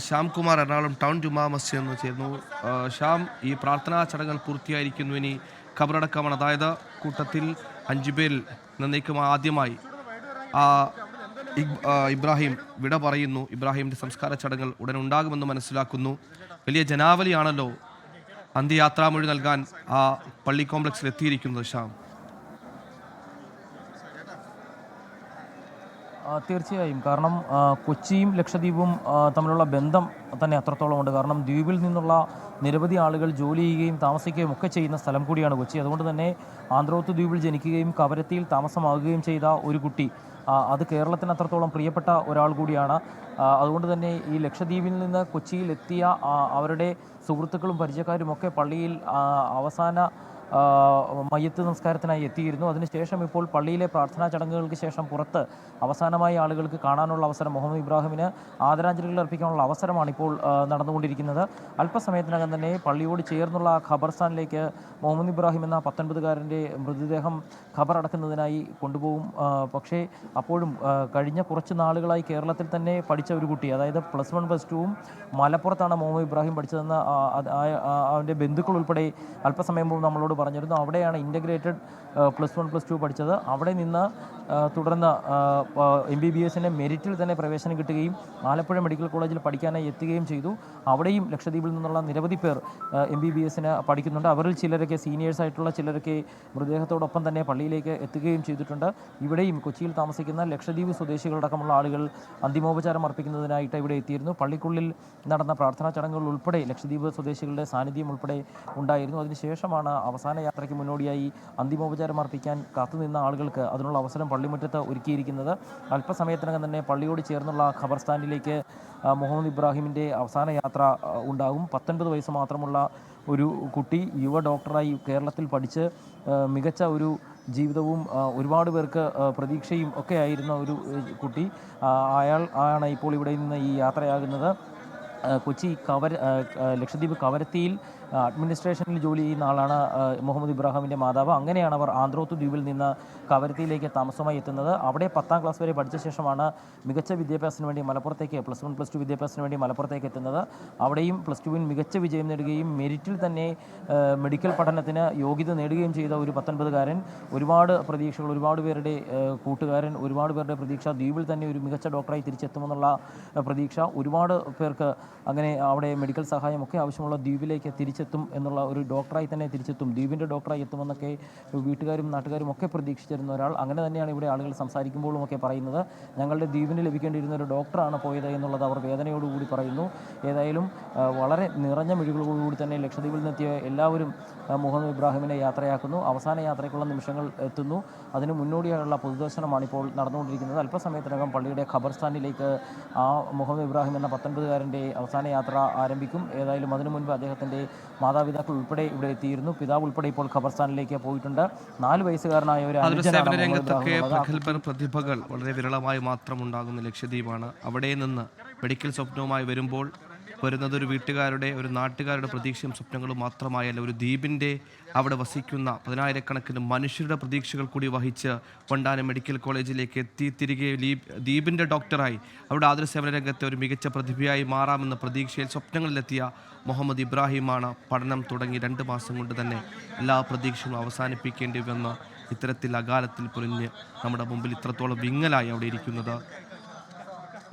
Shyamkumar Ernakulam town Juma Masjid എന്ന് ചേർന്നു. ശ്യാം, ഈ പ്രാർത്ഥനാ ചടങ്ങുകൾ പൂർത്തിയായിരിക്കുന്നു. ഇനി ഖബറടക്കമാണ്. അതായത് കൂട്ടത്തിൽ 5 പേരിൽ നിന്നേക്കും ആദ്യമായി ആ ഇബ്രാഹിം വിട പറയുന്നു. ഇബ്രാഹിമിൻ്റെ സംസ്കാര ചടങ്ങുകൾ ഉടൻ ഉണ്ടാകുമെന്ന് മനസ്സിലാക്കുന്നു. വലിയ ജനാവലിയാണല്ലോ അന്ത്യയാത്രാമൊഴി നൽകാൻ ആ പള്ളി കോംപ്ലക്സിൽ എത്തിയിരിക്കുന്നത്. ശ്യാം, തീർച്ചയായും. കാരണം കൊച്ചിയും ലക്ഷദ്വീപും തമ്മിലുള്ള ബന്ധം തന്നെ അത്രത്തോളം ഉണ്ട്. കാരണം ദ്വീപിൽ നിന്നുള്ള നിരവധി ആളുകൾ ജോലി ചെയ്യുകയും താമസിക്കുകയും ഒക്കെ ചെയ്യുന്ന സ്ഥലം കൂടിയാണ് കൊച്ചി. അതുകൊണ്ട് തന്നെ ആന്ത്രോത്ത് ദ്വീപിൽ ജനിക്കുകയും കവരത്തിയിൽ താമസമാകുകയും ചെയ്ത ഒരു കുട്ടി, അത് കേരളത്തിന് അത്രത്തോളം പ്രിയപ്പെട്ട ഒരാൾ കൂടിയാണ്. അതുകൊണ്ട് തന്നെ ഈ ലക്ഷദ്വീപിൽ നിന്ന് കൊച്ചിയിൽ എത്തിയ അവരുടെ സുഹൃത്തുക്കളും പരിചയക്കാരും ഒക്കെ പള്ളിയിൽ അവസാന മയ്യത്ത് നമസ്കാരത്തിനായി എത്തിയിരുന്നു. അതിനുശേഷം ഇപ്പോൾ പള്ളിയിലെ പ്രാർത്ഥനാ ചടങ്ങുകൾക്ക് ശേഷം പുറത്ത് അവസാനമായി ആളുകൾക്ക് കാണാനുള്ള അവസരം, മുഹമ്മദ് ഇബ്രാഹിമിന് ആദരാഞ്ജലികൾ അർപ്പിക്കാനുള്ള അവസരമാണ് ഇപ്പോൾ നടന്നുകൊണ്ടിരിക്കുന്നത്. അല്പസമയത്തിനകം തന്നെ പള്ളിയോട് ചേർന്നുള്ള ഖബർസ്ഥാനിലേക്ക് മുഹമ്മദ് ഇബ്രാഹിം എന്ന 19-കാരൻ്റെ മൃതദേഹം ഖബറടക്കുന്നതിനായി കൊണ്ടുപോകും. പക്ഷേ അപ്പോഴും കഴിഞ്ഞ കുറച്ച് നാളുകളായി കേരളത്തിൽ തന്നെ പഠിച്ച ഒരു കുട്ടി, അതായത് +1 +2 മലപ്പുറത്താണ് മുഹമ്മദ് ഇബ്രാഹിം പഠിച്ചതെന്ന് അവൻ്റെ ബന്ധുക്കൾ ഉൾപ്പെടെ അല്പസമയം മുമ്പ് നമ്മളോട് പറഞ്ഞിരുന്നു. അവിടെയാണ് ഇൻ്റഗ്രേറ്റഡ് +1 +2 പഠിച്ചത്. അവിടെ നിന്ന് തുടർന്ന് MBBSൻ്റെ മെറിറ്റിൽ തന്നെ പ്രവേശനം കിട്ടുകയും ആലപ്പുഴ മെഡിക്കൽ കോളേജിൽ പഠിക്കാനായി എത്തുകയും ചെയ്തു. അവിടെയും ലക്ഷദ്വീപിൽ നിന്നുള്ള നിരവധി പേർ MBBSന് പഠിക്കുന്നുണ്ട്. അവരിൽ ചിലരൊക്കെ സീനിയേഴ്സായിട്ടുള്ള ചിലരൊക്കെ മൃതദേഹത്തോടൊപ്പം തന്നെ പള്ളിയിലേക്ക് എത്തുകയും ചെയ്തിട്ടുണ്ട്. ഇവിടെയും കൊച്ചിയിൽ താമസിക്കുന്ന ലക്ഷദ്വീപ് സ്വദേശികളടക്കമുള്ള ആളുകൾ അന്തിമോപചാരം അർപ്പിക്കുന്നതിനായിട്ട് ഇവിടെ എത്തിയിരുന്നു. പള്ളിക്കുള്ളിൽ നടന്ന പ്രാർത്ഥനാ ചടങ്ങുകൾ ഉൾപ്പെടെ ലക്ഷദ്വീപ് സ്വദേശികളുടെ സാന്നിധ്യം ഉൾപ്പെടെ ഉണ്ടായിരുന്നു. അതിനുശേഷമാണ് അവസാന യാത്രയ്ക്ക് മുന്നോടിയായി അന്തിമോപചാരം അർപ്പിക്കാൻ കാത്തുനിന്ന ആളുകൾക്ക് അതിനുള്ള അവസരം പള്ളിമുറ്റത്ത് ഒരുക്കിയിരിക്കുന്നത്. അല്പസമയത്തിനകം തന്നെ പള്ളിയോട് ചേർന്നുള്ള ഖബർസ്ഥാനിലേക്ക് മുഹമ്മദ് ഇബ്രാഹിമിൻ്റെ അവസാന യാത്ര ഉണ്ടാകും. 19 വയസ്സ് മാത്രമുള്ള ഒരു കുട്ടി, യുവ ഡോക്ടറായി കേരളത്തിൽ പഠിച്ച് മികച്ച ഒരു ജീവിതവും ഒരുപാട് പേർക്ക് പ്രതീക്ഷയും ഒക്കെ ആയിരുന്ന ഒരു കുട്ടി, അയാൾ ആണ് ഇപ്പോൾ ഇവിടെ നിന്ന് ഈ യാത്രയാകുന്നത്. കൊച്ചി ലക്ഷദ്വീപ് കവരത്തിയിൽ അഡ്മിനിസ്ട്രേഷനിൽ ജോലി ചെയ്യുന്ന ആളാണ് മുഹമ്മദ് ഇബ്രാഹിമിൻ്റെ മാതാവ്. അങ്ങനെയാണ് അവർ ആന്ത്രോത്ത് ദ്വീപിൽ നിന്ന് കവരത്തിയിലേക്ക് താമസമായി എത്തുന്നത്. അവിടെ 10ാം ക്ലാസ് വരെ പഠിച്ച ശേഷമാണ് മികച്ച വിദ്യാഭ്യാസത്തിന് വേണ്ടി മലപ്പുറത്തേക്ക് +1 +2 വിദ്യാഭ്യാസത്തിന് വേണ്ടി മലപ്പുറത്തേക്ക് എത്തുന്നത്. അവിടെയും +2 മികച്ച വിജയം നേടുകയും മെറിറ്റിൽ തന്നെ മെഡിക്കൽ പഠനത്തിന് യോഗ്യത നേടുകയും ചെയ്ത ഒരു 19-കാരൻ. ഒരുപാട് പ്രതീക്ഷകൾ, ഒരുപാട് പേരുടെ കൂട്ടുകാരൻ, ഒരുപാട് പേരുടെ പ്രതീക്ഷ, ദ്വീപിൽ തന്നെ ഒരു മികച്ച ഡോക്ടറായി തിരിച്ചെത്തുമെന്നുള്ള പ്രതീക്ഷ. ഒരുപാട് പേർക്ക് അങ്ങനെ അവിടെ മെഡിക്കൽ സഹായമൊക്കെ ആവശ്യമുള്ള ദ്വീപിലേക്ക് തിരിച്ചെത്തും എന്നുള്ള, ഒരു ഡോക്ടറായി തന്നെ തിരിച്ചെത്തും, ദ്വീപിൻ്റെ ഡോക്ടറായി എത്തുമെന്നൊക്കെ വീട്ടുകാരും നാട്ടുകാരും ഒക്കെ പ്രതീക്ഷിച്ചിരുന്ന ഒരാൾ. അങ്ങനെ തന്നെയാണ് ഇവിടെ ആളുകൾ സംസാരിക്കുമ്പോഴും ഒക്കെ പറയുന്നത്. ഞങ്ങളുടെ ദ്വീപിന് ലഭിക്കേണ്ടിയിരുന്ന ഒരു ഡോക്ടറാണ് പോയത് എന്നുള്ളത് അവർ വേദനയോടുകൂടി പറയുന്നു. ഏതായാലും വളരെ നിറഞ്ഞ മിഴികളോടുകൂടി തന്നെ ലക്ഷദ്വീപിൽ നിന്നെത്തിയ എല്ലാവരും മുഹമ്മദ് ഇബ്രാഹിമിനെ യാത്രയാക്കുന്നു. അവസാന യാത്രയ്ക്കുള്ള നിമിഷങ്ങൾ എത്തുന്നു. അതിന് മുന്നോടിയായുള്ള പൊതുദർശനമാണ് ഇപ്പോൾ നടന്നുകൊണ്ടിരിക്കുന്നത്. അല്പസമയത്തിനകം പള്ളിയുടെ ഖബർസ്ഥാനിലേക്ക് ആ മുഹമ്മദ് ഇബ്രാഹിം എന്ന 19-കാരൻ്റെ അവസാന യാത്ര ആരംഭിക്കും. ഏതായാലും അതിനു മുൻപ് അദ്ദേഹത്തിൻ്റെ മാതാപിതാക്കൾ ഉൾപ്പെടെ ഇവിടെ എത്തിയിരുന്നു. പിതാവ് ഉൾപ്പെടെ ഇപ്പോൾ ഖബർസ്ഥാനിലേക്ക് പോയിട്ടുണ്ട്. 4 വയസ്സുകാരനായ ഒരു പ്രതിഭകൾ വളരെ വിരളമായി മാത്രം ഉണ്ടാകുന്ന ലക്ഷദ്വീപാണ്. അവിടെ നിന്ന് മെഡിക്കൽ സ്വപ്നവുമായി വരുന്നത് ഒരു വീട്ടുകാരുടെ, ഒരു നാട്ടുകാരുടെ പ്രതീക്ഷയും സ്വപ്നങ്ങളും മാത്രമായല്ല, ഒരു ദ്വീപിൻ്റെ അവിടെ വസിക്കുന്ന 10,000-കണക്കിന് മനുഷ്യരുടെ പ്രതീക്ഷകൾ കൂടി വഹിച്ച് വണ്ടാനം മെഡിക്കൽ കോളേജിലേക്ക് എത്തി തിരികെ ദ്വീപിൻ്റെ ഡോക്ടറായി അവിടെ ആതുരസേവന രംഗത്തെ ഒരു മികച്ച പ്രതിഭയായി മാറാമെന്ന പ്രതീക്ഷയിൽ സ്വപ്നങ്ങളിലെത്തിയ മുഹമ്മദ് ഇബ്രാഹിമാണ് പഠനം തുടങ്ങി 2 മാസം കൊണ്ട് തന്നെ എല്ലാ പ്രതീക്ഷകളും അവസാനിപ്പിക്കേണ്ടി വന്ന ഇത്തരത്തിൽ അകാലത്തിൽ പൊലിഞ്ഞ് നമ്മുടെ മുമ്പിൽ ഇത്രത്തോളം വിങ്ങലായി അവിടെ ഇരിക്കുന്നത്.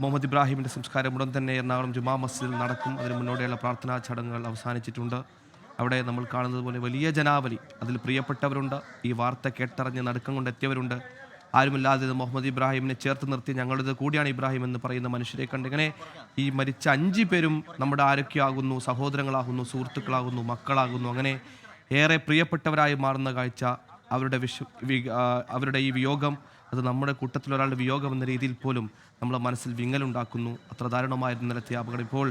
മുഹമ്മദ് ഇബ്രാഹിമിൻ്റെ സംസ്കാരം ഉടൻ തന്നെ എറണാകുളം ജുമാ മസ്ജിദിൽ നടക്കും. അതിന് മുന്നോടിയുള്ള പ്രാർത്ഥനാ ചടങ്ങുകൾ അവസാനിച്ചിട്ടുണ്ട്. അവിടെ നമ്മൾ കാണുന്നത് പോലെ വലിയ ജനാവലി, അതിൽ പ്രിയപ്പെട്ടവരുണ്ട്, ഈ വാർത്ത കേട്ടറിഞ്ഞ് നടുക്കം കൊണ്ട് എത്തിയവരുണ്ട്. ആരുമില്ലാതെ മുഹമ്മദ് ഇബ്രാഹിമിനെ ചേർത്ത് നിർത്തി ഞങ്ങളിത് കൂടിയാണ് ഇബ്രാഹിം എന്ന് പറയുന്ന മനുഷ്യരെ കണ്ട് ഇങ്ങനെ ഈ മരിച്ച 5 പേരും നമ്മുടെ ആരൊക്കെയാകുന്നു, സഹോദരങ്ങളാകുന്നു, സുഹൃത്തുക്കളാകുന്നു, മക്കളാകുന്നു, അങ്ങനെ ഏറെ പ്രിയപ്പെട്ടവരായി മാറുന്ന കാഴ്ച. അവരുടെ ഈ വിയോഗം, അത് നമ്മുടെ കൂട്ടത്തിലൊരാളുടെ വിയോഗം എന്ന രീതിയിൽ പോലും നമ്മളെ മനസ്സിൽ വിങ്ങലുണ്ടാക്കുന്നു. അത്ര ദാരുണമായിരുന്ന നിലത്തെ അപകടം ഇപ്പോൾ